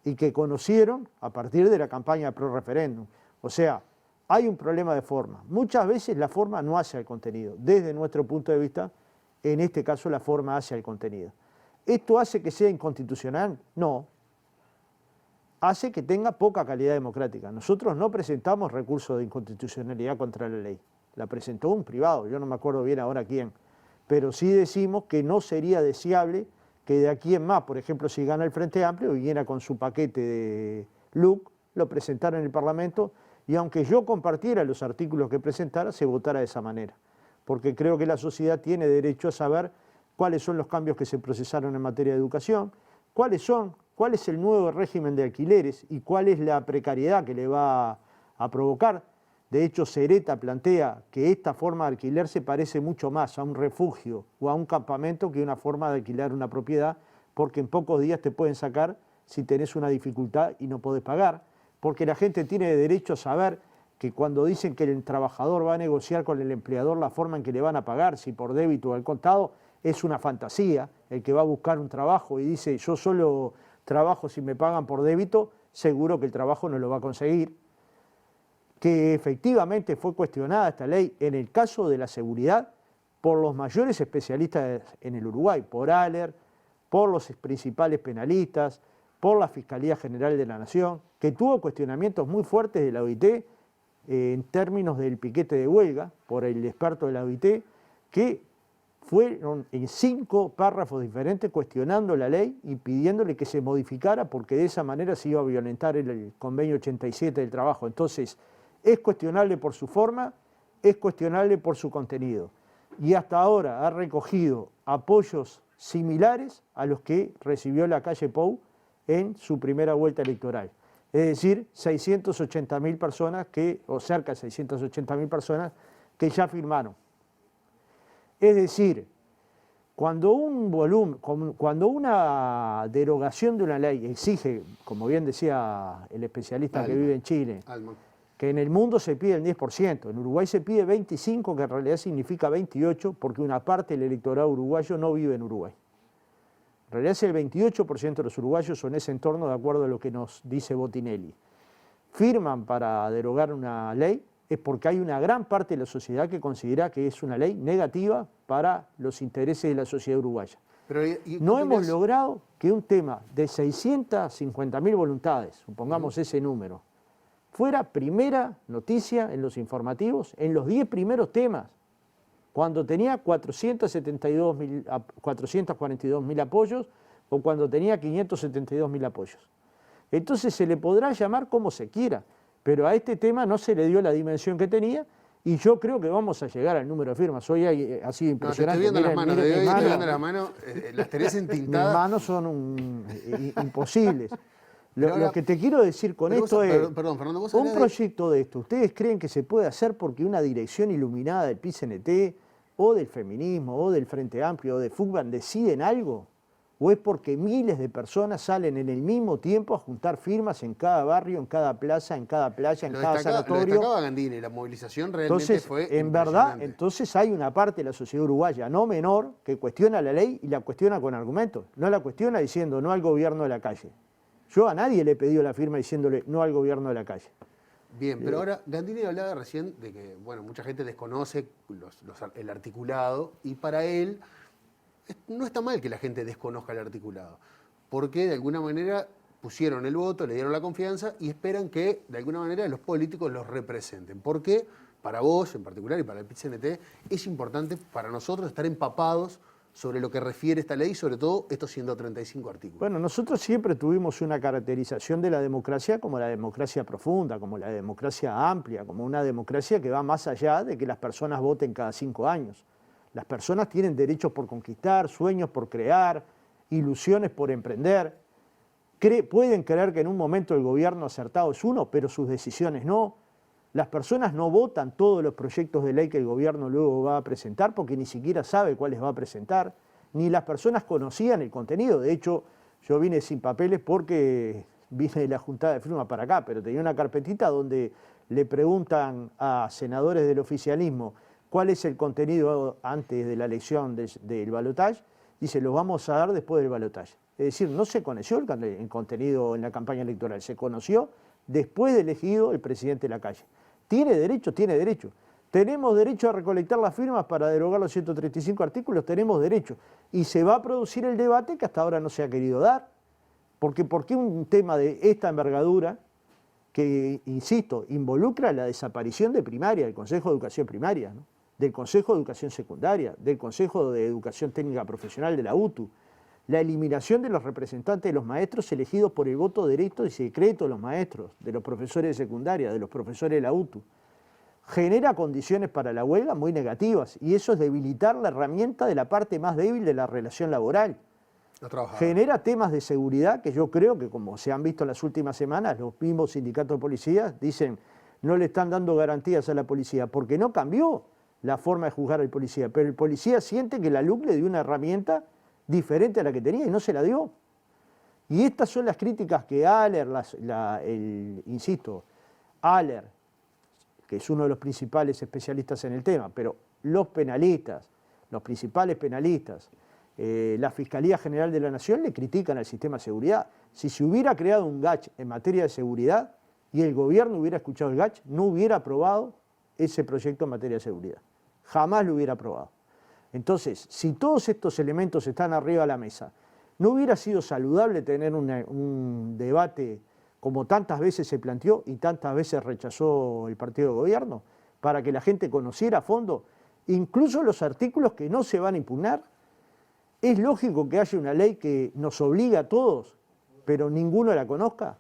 J: y que conocieron a partir de la campaña pro referéndum. O sea, hay un problema de forma. Muchas veces la forma no hace al contenido. Desde nuestro punto de vista, en este caso la forma hace al contenido. ¿Esto hace que sea inconstitucional? No. Hace que tenga poca calidad democrática. Nosotros no presentamos recurso de inconstitucionalidad contra la ley. La presentó un privado, yo no me acuerdo bien ahora quién. Pero sí decimos que no sería deseable que de aquí en más, por ejemplo, si gana el Frente Amplio, viniera con su paquete de LUC, lo presentara en el Parlamento, y aunque yo compartiera los artículos que presentara, se votara de esa manera. Porque creo que la sociedad tiene derecho a saber cuáles son los cambios que se procesaron en materia de educación, cuál es el nuevo régimen de alquileres y cuál es la precariedad que le va a provocar. De hecho, Sereta plantea que esta forma de alquiler se parece mucho más a un refugio o a un campamento que una forma de alquilar una propiedad, porque en pocos días te pueden sacar si tenés una dificultad y no podés pagar, porque la gente tiene derecho a saber que cuando dicen que el trabajador va a negociar con el empleador la forma en que le van a pagar, si por débito o al contado, es una fantasía. El que va a buscar un trabajo y dice yo solo trabajo si me pagan por débito, seguro que el trabajo no lo va a conseguir. Que efectivamente fue cuestionada esta ley en el caso de la seguridad por los mayores especialistas en el Uruguay, por Aller, por los principales penalistas, por la Fiscalía General de la Nación, que tuvo cuestionamientos muy fuertes de la OIT en términos del piquete de huelga, por el experto de la OIT, que fueron en 5 párrafos diferentes cuestionando la ley y pidiéndole que se modificara porque de esa manera se iba a violentar el convenio 87 del trabajo. Entonces, es cuestionable por su forma, es cuestionable por su contenido. Y hasta ahora ha recogido apoyos similares a los que recibió Lacalle Pou en su primera vuelta electoral. Es decir, 680.000 personas, o cerca de 680.000 personas que ya firmaron. Es decir, cuando una derogación de una ley exige, como bien decía el especialista que vive en Chile, que en el mundo se pide el 10%, en Uruguay se pide 25%, que en realidad significa 28%, porque una parte del electorado uruguayo no vive en Uruguay. En realidad es el 28% de los uruguayos son ese entorno, de acuerdo a lo que nos dice Botinelli. Firman para derogar una ley, es porque hay una gran parte de la sociedad que considera que es una ley negativa para los intereses de la sociedad uruguaya.
B: Pero,
J: no hemos logrado que un tema de 650.000 voluntades, supongamos ese número, fuera primera noticia en los informativos, en los 10 primeros temas, cuando tenía 442.000 apoyos o cuando tenía 572.000 apoyos. Entonces se le podrá llamar como se quiera, pero a este tema no se le dio la dimensión que tenía y yo creo que vamos a llegar al número de firmas. Hoy ha sido impresionante.
B: No, te estoy viendo las manos, las tenés entintadas.
J: Mis manos son imposibles. Lo que te quiero decir con esto es,
B: Fernando,
J: un proyecto de esto, ¿ustedes creen que se puede hacer porque una dirección iluminada del PIT-CNT o del feminismo o del Frente Amplio o de FUCBAN deciden algo? ¿O es porque miles de personas salen en el mismo tiempo a juntar firmas en cada barrio, en cada plaza, en cada playa, en cada sanatorio?
B: Lo destacaba Gandini, la movilización realmente fue
J: en verdad, entonces hay una parte de la sociedad uruguaya, no menor, que cuestiona la ley y la cuestiona con argumentos. No la cuestiona diciendo no al gobierno de la calle. Yo a nadie le he pedido la firma diciéndole no al gobierno de la calle.
B: Bien, pero ahora Gandini hablaba recién de que mucha gente desconoce el articulado y para él no está mal que la gente desconozca el articulado, porque de alguna manera pusieron el voto, le dieron la confianza y esperan que de alguna manera los políticos los representen. Porque para vos en particular y para el PIT-CNT es importante para nosotros estar empapados sobre lo que refiere esta ley, sobre todo estos 135 artículos.
J: Bueno, nosotros siempre tuvimos una caracterización de la democracia como la democracia profunda, como la democracia amplia, como una democracia que va más allá de que las personas voten cada 5 años. Las personas tienen derechos por conquistar, sueños por crear, ilusiones por emprender. Pueden creer que en un momento el gobierno acertado es uno, pero sus decisiones no. Las personas no votan todos los proyectos de ley que el gobierno luego va a presentar porque ni siquiera sabe cuáles va a presentar, ni las personas conocían el contenido. De hecho, yo vine sin papeles porque vine de la juntada de firma para acá, pero tenía una carpetita donde le preguntan a senadores del oficialismo cuál es el contenido antes de la elección del balotaje, dice, los vamos a dar después del balotaje. Es decir, no se conoció el contenido en la campaña electoral, se conoció después de elegido el presidente Lacalle. ¿Tiene derecho? Tiene derecho. ¿Tenemos derecho a recolectar las firmas para derogar los 135 artículos? Tenemos derecho. Y se va a producir el debate que hasta ahora no se ha querido dar. Porque ¿por qué un tema de esta envergadura que, insisto, involucra la desaparición de primaria, del Consejo de Educación Primaria, ¿no? Del Consejo de Educación Secundaria, del Consejo de Educación Técnica Profesional de la UTU, la eliminación de los representantes de los maestros elegidos por el voto directo y secreto de los maestros, de los profesores de secundaria, de los profesores de la UTU, genera condiciones para la huelga muy negativas, y eso es debilitar la herramienta de la parte más débil de la relación laboral. Genera temas de seguridad que yo creo que, como se han visto en las últimas semanas, los mismos sindicatos de policías dicen no le están dando garantías a la policía, porque no cambió la forma de juzgar al policía, pero el policía siente que la LUC le dio una herramienta diferente a la que tenía y no se la dio. Y estas son las críticas que Haller, insisto, Haller, que es uno de los principales especialistas en el tema, pero los penalistas, los principales penalistas, la Fiscalía General de la Nación le critican al sistema de seguridad. Si se hubiera creado un GACH en materia de seguridad y el gobierno hubiera escuchado el GACH, no hubiera aprobado ese proyecto en materia de seguridad. Jamás lo hubiera aprobado. Entonces, si todos estos elementos están arriba de la mesa, ¿no hubiera sido saludable tener un debate como tantas veces se planteó y tantas veces rechazó el partido de gobierno, para que la gente conociera a fondo incluso los artículos que no se van a impugnar? ¿Es lógico que haya una ley que nos obliga a todos, pero ninguno la conozca?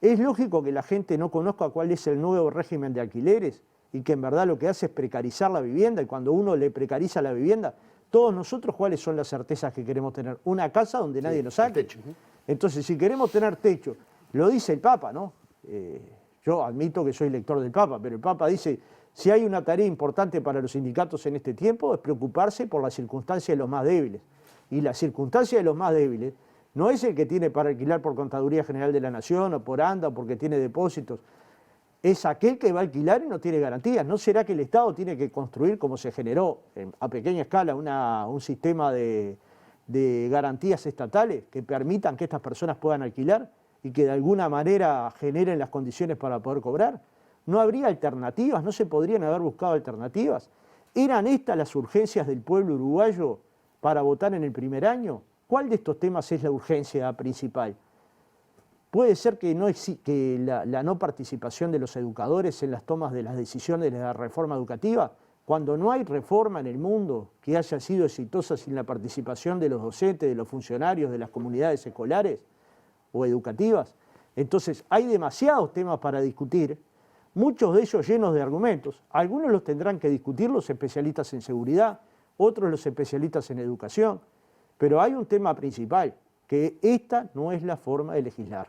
J: ¿Es lógico que la gente no conozca cuál es el nuevo régimen de alquileres y que en verdad lo que hace es precarizar la vivienda? Y cuando uno le precariza la vivienda, todos nosotros, ¿cuáles son las certezas que queremos tener? Una casa donde nadie nos saque. Techo. Entonces, si queremos tener techo, lo dice el Papa, ¿no? Yo admito que soy lector del Papa, pero el Papa dice, si hay una tarea importante para los sindicatos en este tiempo, es preocuparse por las circunstancias de los más débiles. Y la circunstancia de los más débiles no es el que tiene para alquilar por Contaduría General de la Nación o por ANDA o porque tiene depósitos. Es aquel que va a alquilar y no tiene garantías. ¿No será que el Estado tiene que construir, como se generó a pequeña escala, un sistema de garantías estatales que permitan que estas personas puedan alquilar y que de alguna manera generen las condiciones para poder cobrar? ¿No habría alternativas? ¿No se podrían haber buscado alternativas? ¿Eran estas las urgencias del pueblo uruguayo para votar en el primer año? ¿Cuál de estos temas es la urgencia principal? ¿Puede ser que la no participación de los educadores en las tomas de las decisiones de la reforma educativa? Cuando no hay reforma en el mundo que haya sido exitosa sin la participación de los docentes, de los funcionarios, de las comunidades escolares o educativas. Entonces, hay demasiados temas para discutir, muchos de ellos llenos de argumentos. Algunos los tendrán que discutir los especialistas en seguridad, otros los especialistas en educación, pero hay un tema principal, que esta no es la forma de legislar.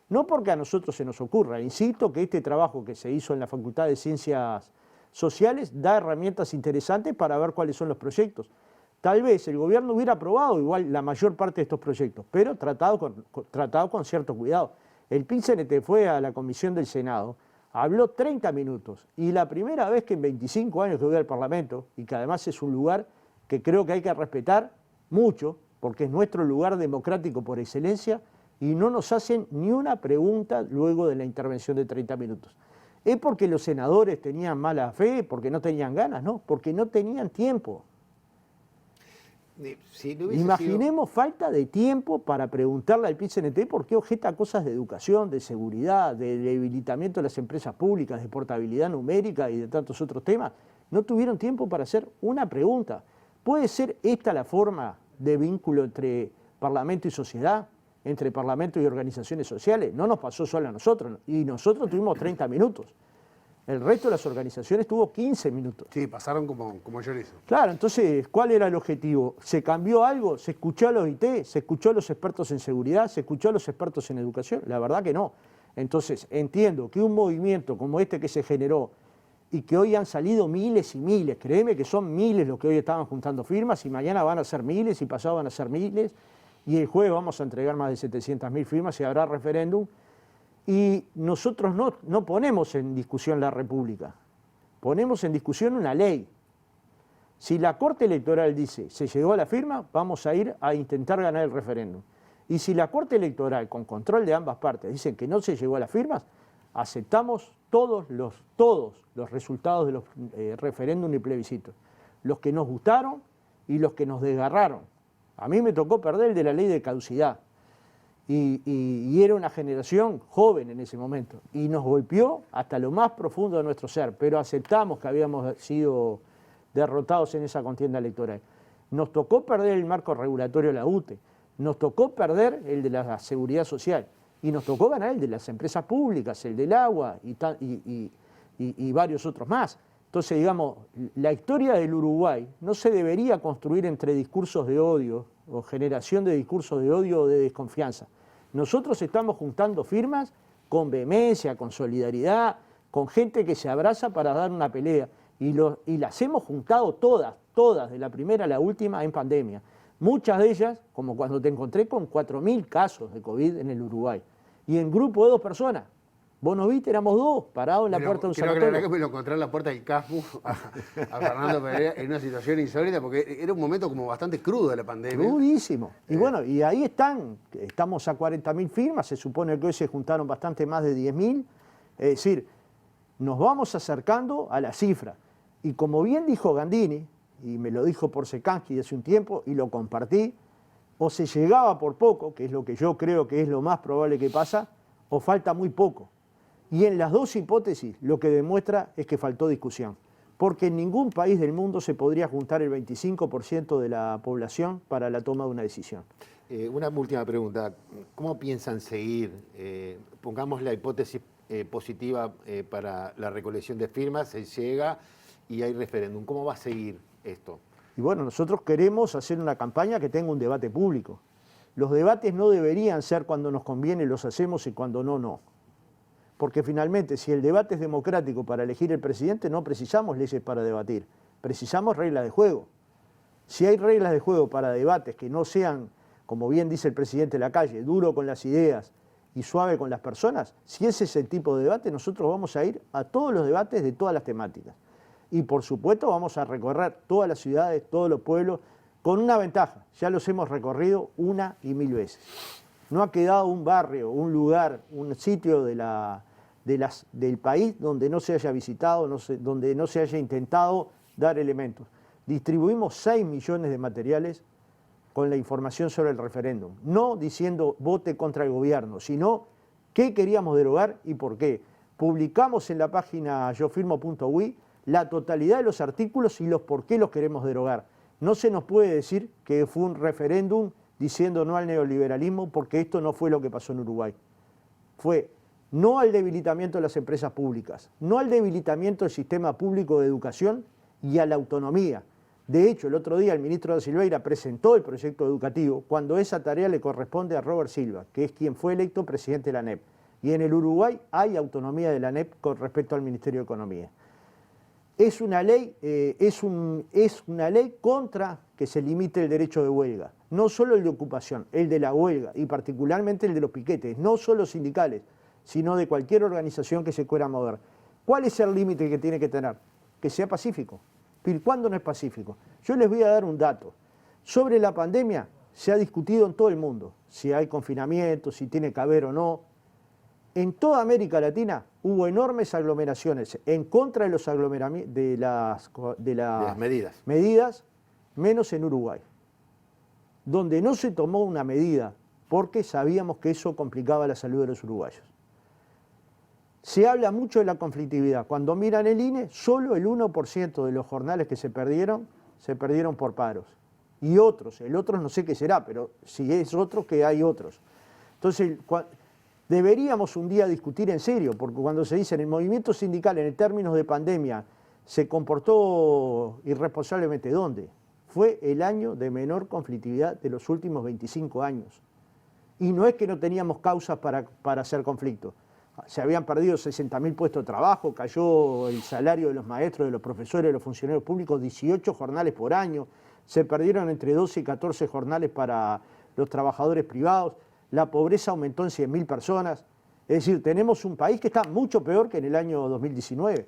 J: No porque a nosotros se nos ocurra, insisto que este trabajo que se hizo en la Facultad de Ciencias Sociales da herramientas interesantes para ver cuáles son los proyectos. Tal vez el gobierno hubiera aprobado igual la mayor parte de estos proyectos, pero tratado con cierto cuidado. El PIN-CNT fue a la comisión del Senado, habló 30 minutos, y la primera vez que en 25 años que voy al Parlamento, y que además es un lugar que creo que hay que respetar mucho, porque es nuestro lugar democrático por excelencia, y no nos hacen ni una pregunta luego de la intervención de 30 minutos. ¿Es porque los senadores tenían mala fe, porque no tenían ganas? No, porque no tenían tiempo.
A: Si no
J: Imaginemos falta de tiempo para preguntarle al PIN-CNT por qué objeta cosas de educación, de seguridad, de debilitamiento de las empresas públicas, de portabilidad numérica y de tantos otros temas. No tuvieron tiempo para hacer una pregunta. ¿Puede ser esta la forma de vínculo entre Parlamento y sociedad, entre Parlamento y organizaciones sociales? No nos pasó solo a nosotros, y nosotros tuvimos 30 minutos. El resto de las organizaciones tuvo 15 minutos.
B: Sí, pasaron como llorizo.
J: Claro, entonces, ¿cuál era el objetivo? ¿Se cambió algo? ¿Se escuchó a los IT? ¿Se escuchó a los expertos en seguridad? ¿Se escuchó a los expertos en educación? La verdad que no. Entonces, entiendo que un movimiento como este que se generó y que hoy han salido miles y miles, créeme que son miles los que hoy estaban juntando firmas y mañana van a ser miles y pasado van a ser miles y el jueves vamos a entregar más de 700.000 firmas y habrá referéndum. Y nosotros no ponemos en discusión la República, ponemos en discusión una ley. Si la Corte Electoral dice, se llegó a la firma, vamos a ir a intentar ganar el referéndum. Y si la Corte Electoral, con control de ambas partes, dicen que no se llegó a las firmas, aceptamos todos los resultados de los referéndum y plebiscitos. Los que nos gustaron y los que nos desgarraron. A mí me tocó perder el de la ley de caducidad. Y era una generación joven en ese momento. Y nos golpeó hasta lo más profundo de nuestro ser. Pero aceptamos que habíamos sido derrotados en esa contienda electoral. Nos tocó perder el marco regulatorio de la UTE. Nos tocó perder el de la seguridad social. Y nos tocó ganar el de las empresas públicas, el del agua y varios otros más. Entonces, digamos, la historia del Uruguay no se debería construir entre discursos de odio o generación de discursos de odio o de desconfianza. Nosotros estamos juntando firmas con vehemencia, con solidaridad, con gente que se abraza para dar una pelea. Y las hemos juntado todas, de la primera a la última, en pandemia. Muchas de ellas, como cuando te encontré con 4.000 casos de COVID en el Uruguay. Y en grupo de 2 personas. Vos no viste, éramos 2, parados en la puerta de un sanatorio.
B: Quiero que me lo encontré en la puerta del CASMU a Fernando Pereira en una situación insólita, porque era un momento como bastante crudo de la pandemia.
J: Crudísimo. Y bueno, y ahí estamos a 40.000 firmas, se supone que hoy se juntaron bastante más de 10.000. Es decir, nos vamos acercando a la cifra. Y como bien dijo Gandini, y me lo dijo por Sekansky hace un tiempo, y lo compartí, o se llegaba por poco, que es lo que yo creo que es lo más probable que pasa, o falta muy poco. Y en las dos hipótesis lo que demuestra es que faltó discusión, porque en ningún país del mundo se podría juntar el 25% de la población para la toma de una decisión.
A: Una última pregunta, ¿cómo piensan seguir? Pongamos la hipótesis positiva para la recolección de firmas, se llega y hay referéndum. ¿Cómo va a seguir esto?
J: Y bueno, nosotros queremos hacer una campaña que tenga un debate público. Los debates no deberían ser cuando nos conviene los hacemos y cuando no, no. Porque finalmente, si el debate es democrático para elegir el presidente, no precisamos leyes para debatir, precisamos reglas de juego. Si hay reglas de juego para debates que no sean, como bien dice el presidente Lacalle, duro con las ideas y suave con las personas, si ese es el tipo de debate, nosotros vamos a ir a todos los debates de todas las temáticas. Y por supuesto vamos a recorrer todas las ciudades, todos los pueblos, con una ventaja, ya los hemos recorrido 1 y 1000 veces. No ha quedado un barrio, un lugar, un sitio del país donde no se haya visitado, donde no se haya intentado dar elementos. Distribuimos 6 millones de materiales con la información sobre el referéndum, no diciendo vote contra el gobierno, sino qué queríamos derogar y por qué. Publicamos en la página yofirmo.ui la totalidad de los artículos y los por qué los queremos derogar. No se nos puede decir que fue un referéndum diciendo no al neoliberalismo, porque esto no fue lo que pasó en Uruguay. Fue no al debilitamiento de las empresas públicas, no al debilitamiento del sistema público de educación y a la autonomía. De hecho, el otro día el ministro da Silveira presentó el proyecto educativo cuando esa tarea le corresponde a Robert Silva, que es quien fue electo presidente de la ANEP. Y en el Uruguay hay autonomía de la ANEP con respecto al Ministerio de Economía. Es una ley contra que se limite el derecho de huelga, no solo el de ocupación, el de la huelga y particularmente el de los piquetes, no solo sindicales, sino de cualquier organización que se quiera mover. ¿Cuál es el límite que tiene que tener? Que sea pacífico. ¿Cuándo no es pacífico? Yo les voy a dar un dato. Sobre la pandemia se ha discutido en todo el mundo, si hay confinamiento, si tiene que haber o no. En toda América Latina hubo enormes aglomeraciones en contra de los de las medidas, menos en Uruguay, donde no se tomó una medida porque sabíamos que eso complicaba la salud de los uruguayos. Se habla mucho de la conflictividad. Cuando miran el INE, solo el 1% de los jornales que se perdieron por paros. Y otros, el otro no sé qué será, pero si es otro, que hay otros. Entonces, deberíamos un día discutir en serio, porque cuando se dice en el movimiento sindical, en términos de pandemia, se comportó irresponsablemente, ¿dónde? Fue el año de menor conflictividad de los últimos 25 años. Y no es que no teníamos causas para hacer conflicto. Se habían perdido 60.000 puestos de trabajo, cayó el salario de los maestros, de los profesores, de los funcionarios públicos, 18 jornales por año, se perdieron entre 12 y 14 jornales para los trabajadores privados, la pobreza aumentó en 100.000 personas. Es decir, tenemos un país que está mucho peor que en el año 2019.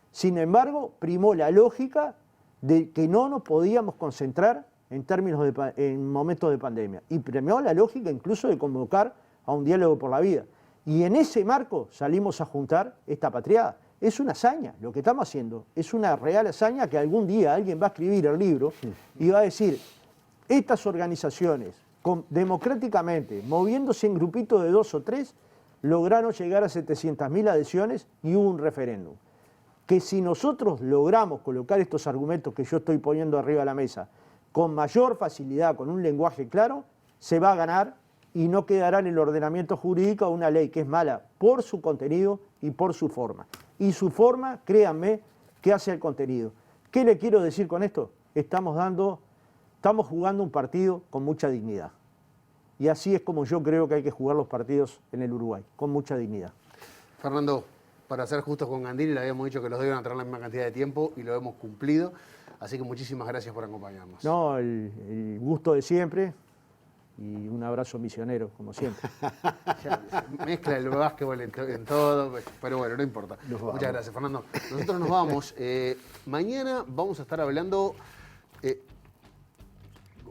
J: Sin embargo, primó la lógica de que no nos podíamos concentrar en momentos de pandemia. Y premió la lógica incluso de convocar a un diálogo por la vida. Y en ese marco salimos a juntar esta patriada. Es una hazaña, lo que estamos haciendo. Es una real hazaña que algún día alguien va a escribir el libro y va a decir, estas organizaciones, democráticamente, moviéndose en grupitos de 2 o 3, lograron llegar a 700.000 adhesiones y hubo un referéndum. Que si nosotros logramos colocar estos argumentos que yo estoy poniendo arriba de la mesa con mayor facilidad, con un lenguaje claro, se va a ganar y no quedará en el ordenamiento jurídico una ley que es mala por su contenido y por su forma. Y su forma, créanme, que hace el contenido. ¿Qué le quiero decir con esto? Estamos jugando un partido con mucha dignidad. Y así es como yo creo que hay que jugar los partidos en el Uruguay, con mucha dignidad.
B: Fernando, para ser justos con Gandini, le habíamos dicho que los dos iban a tener la misma cantidad de tiempo y lo hemos cumplido. Así que muchísimas gracias por acompañarnos.
J: No, el gusto de siempre y un abrazo misionero, como siempre.
B: Mezcla el básquetbol en todo, pero bueno, no importa. Muchas gracias, Fernando. Nosotros nos vamos. Mañana vamos a estar hablando...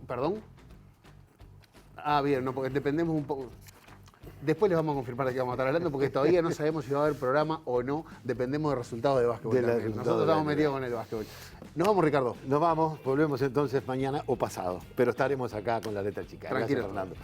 B: ¿Perdón? Bien, no, porque dependemos un poco... Después les vamos a confirmar de qué vamos a estar hablando, porque todavía no sabemos si va a haber programa o no. Dependemos de resultados de básquetbol también. Nosotros estamos metidos con el básquetbol. Nos vamos, Ricardo.
A: Nos vamos, volvemos entonces mañana o pasado. Pero estaremos acá con la letra chica.
B: Tranquilo.
A: Gracias, Fernando.